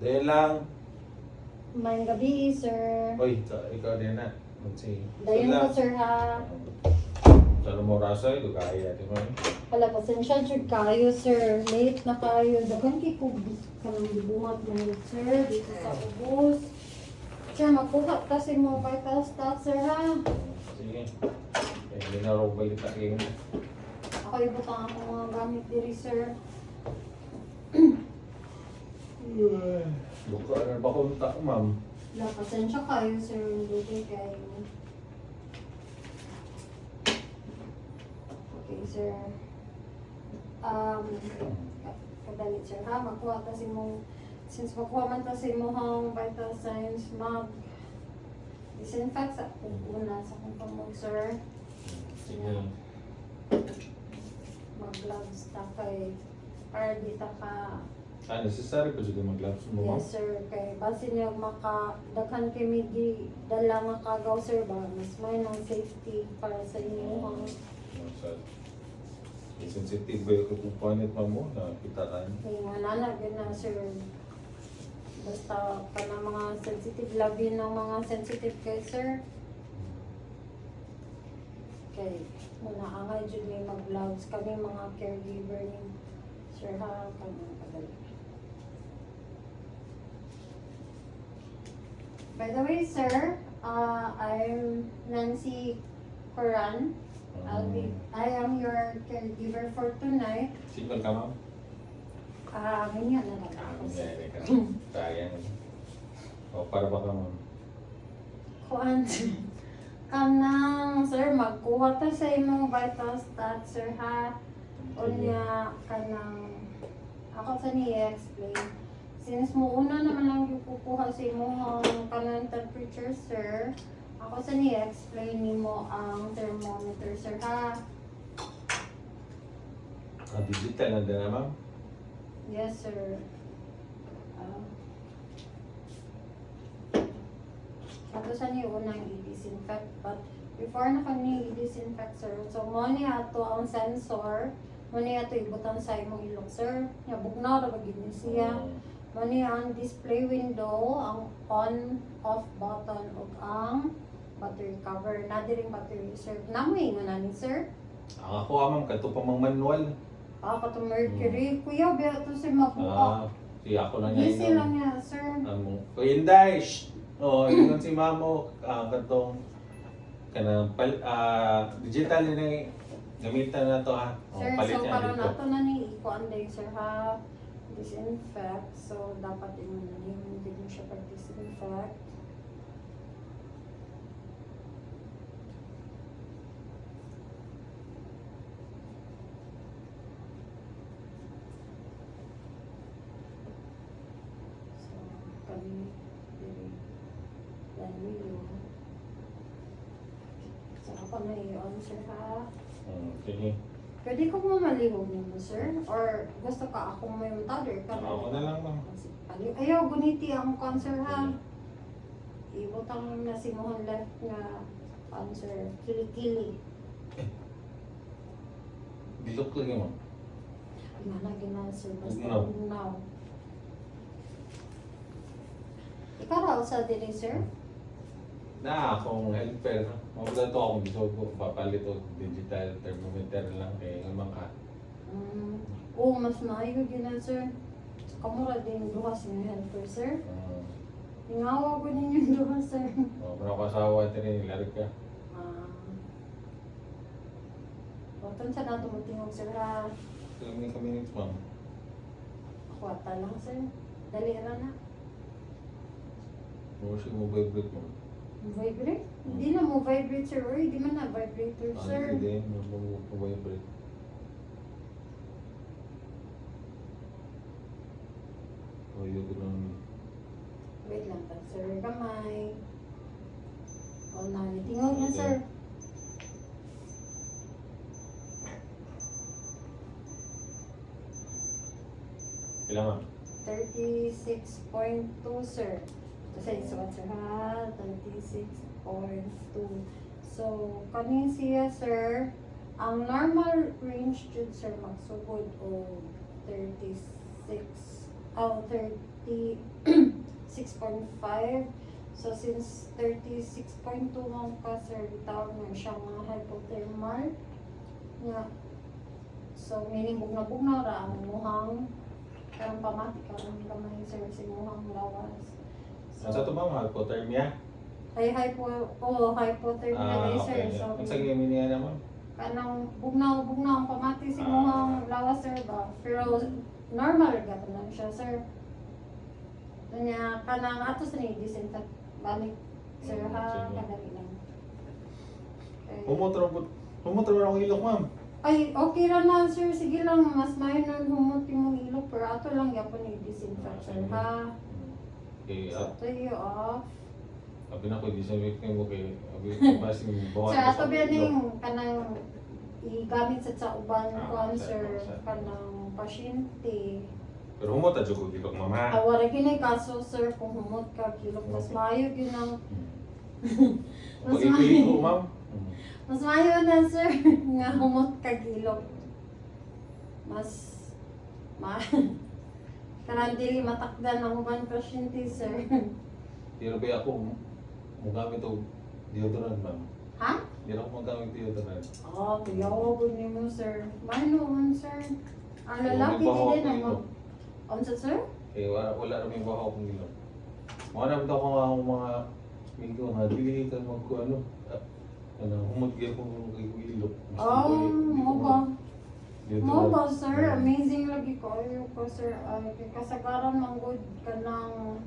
Dahil lang. May gabi, sir. Oy, ikaw din na. Mag-say. Dayon ko, sir, ha. Sa lumorasa, ito kaya. Di ba? Wala, pasensya, sir, kayo, sir. Late na kayo. Dagan kay ko kanang gibuhat mo, sir, dito sa ubos. Sir, makuha kasi mo vital stats, sir, ha. Sige. Hindi na rin balita kayo. Ako ibutang ako mga gamit diri, sir. Buka na ba kunta, ma'am? Wala, pasensya kayo, sir. Hindi kayo. Okay, sir. Kadalit, sir, ha? Makuha kasi mo, since makuha man kasi mo hang vital signs, disinfect sa una sa kung mo, sir. Sige. Mag-gloves ta kay para di ta ka. Necessary pa dyan mag-gloves mo, ma'am? Yes, sir. Kay base niyo makadaghan kay migi dala nga kagaw, sir, ba mas may ng safety para sa inyo, ha? Sensitive ba yung kukupanit, ma'am mo? Nakita na yun. Kaya nga nalagyan na, sir. Basta pa na mga sensitive, labi ng mga sensitive kay, sir. Okay, muna angay dyan may mag-gloves kami mga caregiver ni Sir, ha, kami kadali. By the way, sir, I'm Nancy Coran. I am your caregiver for tonight. Single ka, ma'am? Ganyan na lang ako, sir. Sayang. O, para ba ka, ma'am? Kuan, kanang, sir, magkuha ta sa imong vital stats, sir, ha? Unya, kanang, ako sa ni-explain. Since mo una naman lang yung kukuha sa imong kanang temperature, sir, ako sa ni-explain nimo ang thermometer, sir, ha? Digital na din na, ma'am? Yes, sir. Ako sa ni unang i-disinfect, but before na kami i-disinfect, sir, so mo ni ato ang sensor, mo ni ato ibutan sa imong ilong, sir. Bugnaw ra bagid ni siya. Mo ni ang display window, ang on-off button ug ang battery cover. Na diring battery, sir. Namoy nga ni, sir. Ang ako, ma'am, kato pa mang manual. Katong Mercury. Kuya, biya to si mabuka. Si ako na niya Busy lang niya, sir. Kuya Inday, shh! Yun si mamo, katong digital yun eh. Gamitan na to, ha? Sir, Palit so yan karon dito. nato na ni ikuan day, sir, ha? Disinfect. So dapat din mo na hindi mo siya pag-disinfect. So kami yan yun. So ako na yun, sir, ha? Sige. Pwede ko mo malihog mo, sir? Or gusto ka akong may mother ka? Ako na lang, ma'am. Ayaw, guniti ang cancer, ha? Ibutang na si Mohon left nga cancer. Kili-kili. Dilok lang yun, ma'am. Managin na, sir. Basta Bugnaw. bugnaw. Ikaw raw sa dili, sir? Na akong helper. Mabula to akong gusto ko papalit o digital thermometer lang kay naman ka. Oo, mas maayo gina, sir. Kamura din duha sa inyo helper, sir. Ingawa ko din yung duha, sir. Kung ako asawa ito rin, larik ka. Oton sa nato matingog, sir, ha? Ilang minutes, ma'am? Kwata lang, sir. Dali ra na. Kasi mo vibrate mo. Vibrate? Hindi na mo vibrate, sir. Or hindi man na vibrator, sir. Hindi, mo vibrate. O, yun ko lang. Wait lang pa, sir. Kamay. O, tingog na, sir. Kailangan. 36.2, sir. Kasi isuot, sir, ha? 36.2. So, kanin siya, sir. Ang normal range dyan, sir, magsugod o 36 36.5. So since 36.2 mo ka sir, tawag mo siyang mga hypothermal. Nga. So meaning bugna-bugna ra ang muhang karang pamati karang gamay sir sa muhang lawas. Sa ito ba, hypothermia? Ay hypothermia day sir. Okay. So Ang sa gami niya naman? kanang bugnaw ang pamati sa muhang lawas sir ba. Pero normal gapon lang siya sir. Kanya kanang ato sa ni disinfect balik sir ha Sige. kadali lang. Okay. Humot ra ang ilok, ma'am. Ay, okay ra na sir. Sige lang, mas minor humot yung ilok. Pero ato lang yapon yung disinfect sir ha. Okay, So, tuyo off. sabi na ko, disinfect mo kay basin bawa. Sir, ato ba yung kanang igamit sa uban ko sir, sir. kanang pasyente. Pero humot ra jud ko ilok, ma'am ha. Awara ginay kaso sir, kung humot ka kilok, mas mayo yun ang Mas Pag ipilit ko, ma'am. mas mayo na sir nga humot ka kilok. Mas karang dili matakdan ang uban pasyente sir. Pero ba ako, magamit og deodorant, ma'am. Ha? Hindi na ako magamit deodorant. Oh, kuyaw po mo sir. Mano sir. Ang So, lalaki may bahaw din akong ang ilok. Unsa sir? Eh, wala rin yung bahaw kong ilok. Mga naman ako mga amigo nga, dili ka humot gyud kong ilok. Gusto ko Oh, mo ba? deodorant. Mo ba sir? Amazing lagi kayo ko sir. Ay, kay kasagaran man good ka ng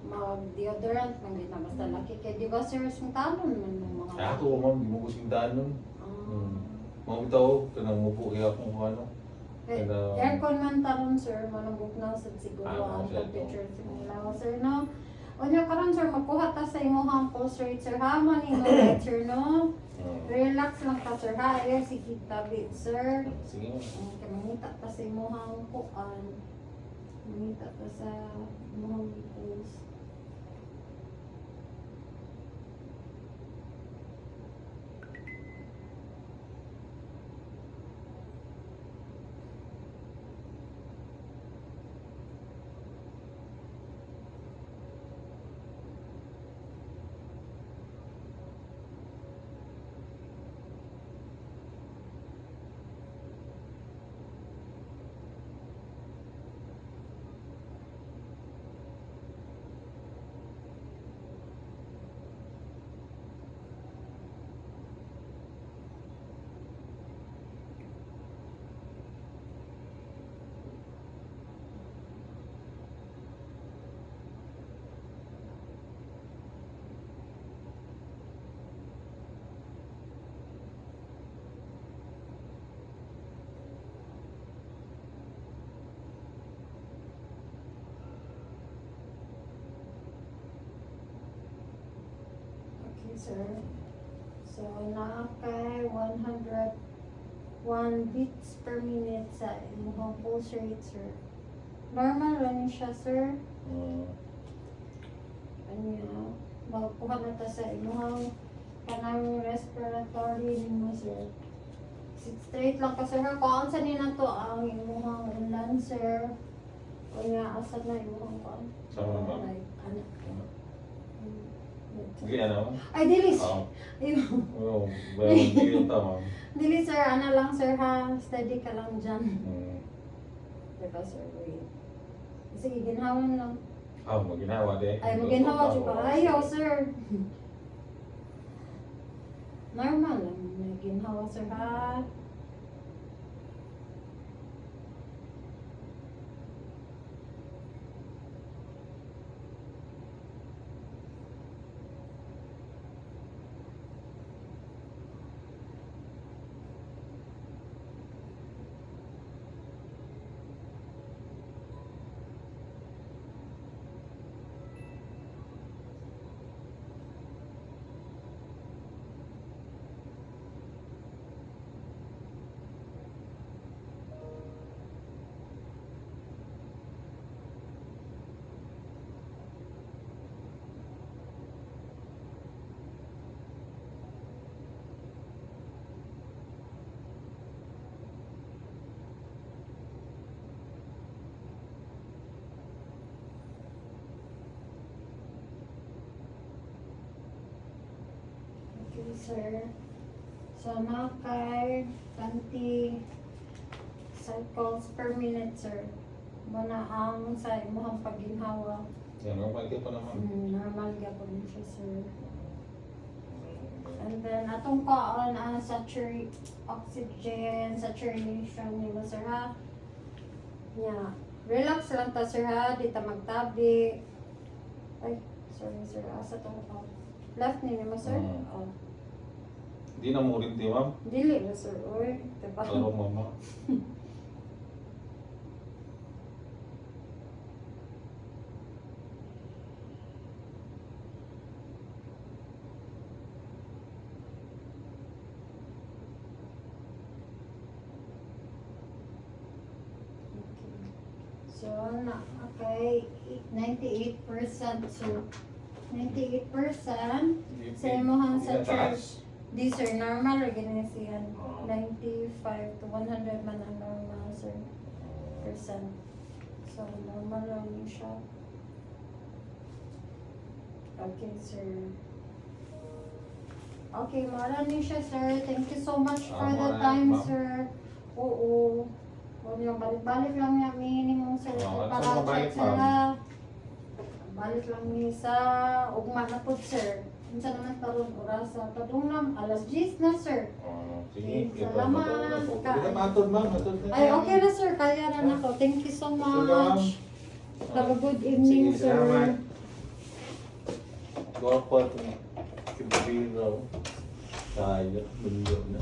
mag-deodorant man din na basta laki. Kaya di ba sir, suntalon man ng mga Ah, ako, ma'am, di mo ko singdaan nun. Mga bitaw, kanang mupo kaya akong ano. Eh, Kada- aircon man taron sir, manubog na sa siguro ang sir, temperature sa mga sir no. O niya karon sir, magkuha ta sa imong pulse rate sir ha, man imo right sir no. Relax lang ka sir ha, ayo sige tabi sir. Sige, ma'am. Okay, mangita ta sa imong kuan. Mangita ta sa imong pulse. Okay, sir. So, naa kay 101 beats per minute sa imong pulse rate, sir. Normal lang siya, sir. Ano, magkuha na ta sa imong kanang respiratory nimo, sir. Sit straight lang ka, sir. Kung sa nina to ang imong ulan, sir. Kanya asad na imong kuan. Sama na, ma'am. Like, ano. Sige, ano? Ay, dilis. Oo. Ayun. Oo, bayang hindi yung tama. Dili sir, ano lang sir ha, steady ka lang dyan. Hmm. Diba sir, wait. Sige, ginhawan lang. Ah, maginawa din. Ay, maginhawa dyan ka. Ayaw sir. Normal lang, may ginhawa sir ha. Okay, sir. So, nakay 20 cycles per minute, sir. Muna ang sa imuhang pagginhawa. Yan, normal ka pa naman. Normal gyapon din siya, sir. And then, atong kaon ang oxygen saturation nila, sir, ha? Yeah. Relax lang ta, sir, ha? Di ta magtabi. Ay, sorry, sir. Asa to ko? Left ni mo, sir? Mm. Oh. Hindi na mo rin, di ma'am. Dili na, sir. Uy, diba? Pero mama. So, okay, 98%, sir. 98%. Sa imuhang sa church. Di, sir, normal or ganyan siyan. 95 to 100 man ang normal, sir. Percent. So, normal lang yun siya. Okay, sir. Okay, maraming siya, sir. Thank you so much for the Maraming, time, ma'am. sir. Oo. Huwag niyo, balik-balik lang niya minimum, sir. Oo, Para saan mabalik, check sila. Balik lang niya sa ugma na po, sir. Minsan naman karon orasa. Kadung nam, alas 10 na, sir. Oh, sige. Salamat. Hindi na matod, ma'am. Matod na. Ay, okay na, sir. Kaya na nako. Thank you so Sige, ma'am. much. Have a good evening, Sige, salamat. sir. Gwapo ito. Kibiro. Tayo. Mundo na.